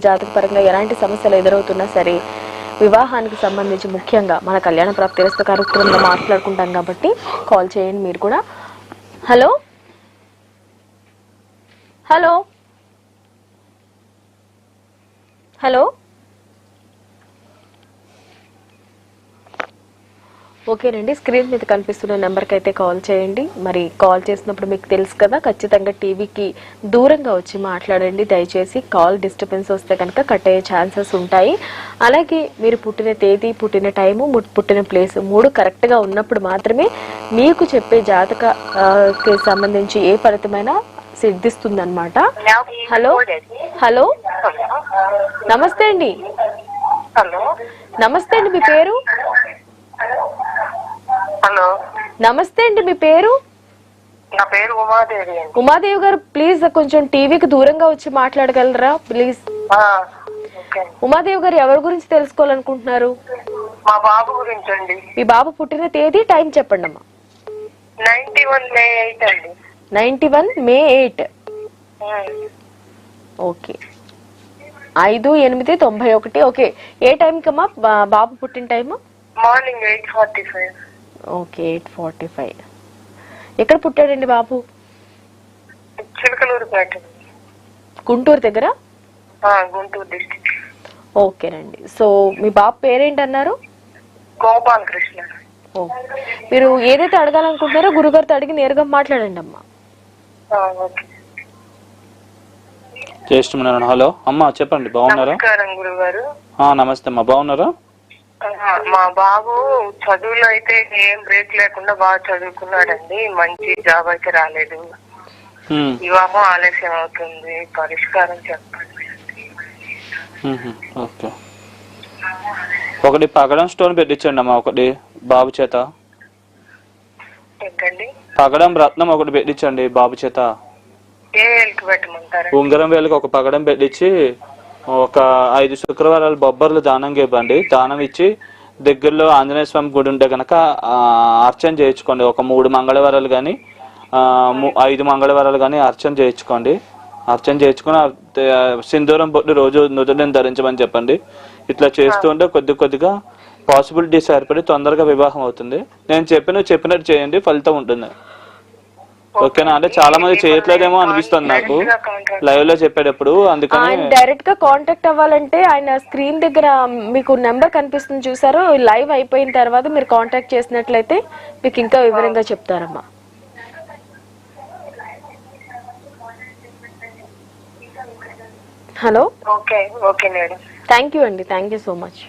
జాతక పరంగా ఎలాంటి సమస్యలు ఎదురవుతున్నా సరే వివాహానికి సంబంధించి ముఖ్యంగా మన కళ్యాణ ప్రాప్తిరస్తు కార్యక్రమంలో మాట్లాడుకుంటాం కాబట్టి కాల్ చేయండి మీరు కూడా. హలో హలో హలో ఓకేనండి, స్క్రీన్ మీద కనిపిస్తున్న నెంబర్కి అయితే కాల్ చేయండి. మరి కాల్ చేసినప్పుడు మీకు తెలుసు కదా, ఖచ్చితంగా టీవీకి దూరంగా వచ్చి మాట్లాడండి. దయచేసి కాల్ డిస్టర్బెన్స్ వస్తే కనుక కట్ అయ్యే ఛాన్సెస్ ఉంటాయి. అలాగే మీరు పుట్టిన తేదీ, పుట్టిన టైము, పుట్టిన ప్లేస్ 3 కరెక్ట్గా ఉన్నప్పుడు మాత్రమే మీకు చెప్పే జాతకకి సంబంధించి ఏ ఫలితమైనా సిద్ధిస్తుందన్నమాట. హలో హలో నమస్తే అండి. నమస్తే అండి, మీ పేరు? హలో నమస్తే అండి, మీ పేరు? నా పేరు ఉమాదేవి. ఉమాదేవి గారు, ప్లీజ్ కొంచెం టీవీకి దూరంగా వచ్చి మాట్లాడగలరా ప్లీజ్? ఉమాదేవి గారు, ఎవరి గురించి తెలుసుకోవాలనుకుంటున్నారు? మా బాబు గురించి అండి. మీ బాబు పుట్టిన తేదీ, టైం చెప్పండి అమ్మా. 91 May 8 అండి. 91 May 8. ఓకే, 5/8/91. ఓకే, ఏ టైంకి అమ్మా బాబు పుట్టిన టైము? మార్నింగ్ 8:45. ఓకే, 8:45. ఎక్కడ పుట్టాడండి బాబు? చిలకలూరుపేట, గుంటూరు దగ్గర. గుంటూరు డిస్ట్రిక్ట్. ఓకేనండి. సో మీ బాబు పేరేంటన్నారు? గోపాలకృష్ణ. మీరు ఏదైతే అడగాలనుకుంటున్నారో గురుగారితో అడిగి నేరుగా మాట్లాడండి అమ్మా. చేస్తున్నాను. హలో అమ్మా, చెప్పండి. బాగున్నారా? గురుగారు. నమస్తే అమ్మా, బాగున్నారా? మా బాబు చదువులో అయితే ఏం బ్రేక్ లేకుండా బాగా చదువుకున్నాడండి. మంచి జాబ్ అయితే రాలేదు. వివాహం ఆలస్యం అవుతుంది. పరిష్కారం చెప్పండి. ఓకే, ఒకటి పగడం స్టోన్ పెట్టించండి అమ్మా, ఒకటి బాబు చేత. ఏంటండి? పగడం రత్నం ఒకటి పెట్టించండి బాబు చేత. ఏ వేలుకి పెట్టమంటారు? ఉంగరం వేలుకి ఒక పగడం పెట్టించి ఒక 5 శుక్రవారాలు బొబ్బర్లు దానం ఇవ్వండి. దానం ఇచ్చి దగ్గరలో ఆంజనేయ స్వామి గుడి ఉంటే కనుక అర్చన చేయించుకోండి. ఒక 3 మంగళవారాలు కానీ 5 మంగళవారాలు కానీ అర్చన చేయించుకోండి. అర్చన చేయించుకొని సింధూరం బొట్టు రోజు నుదుటిని ధరించమని చెప్పండి. ఇట్లా చేస్తూ ఉంటే కొద్దిగా పాసిబిలిటీస్ ఏర్పడి తొందరగా వివాహం అవుతుంది. నేను చెప్పినట్టు చేయండి, ఫలితం ఉంటుంది. ఓకేనా? అంటే చాలా మంది చేయట్లేదేమో అనిపిస్తుంది నాకు లైవ్ లో చెప్పేటప్పుడు. అందుకని ఆయన డైరెక్ట్ గా కాంటాక్ట్ అవ్వాలంటే ఆయన స్క్రీన్ దగ్గర మీకు నెంబర్ కనిపిస్తుంది చూసారు. లైవ్ అయిపోయిన తర్వాత మీరు కాంటాక్ట్ చేసినట్లయితే మీకు ఇంకా వివరంగా చెప్తారమ్మా. Hello. Okay madam. Thank you అండి, థ్యాంక్ యూ సో మచ్.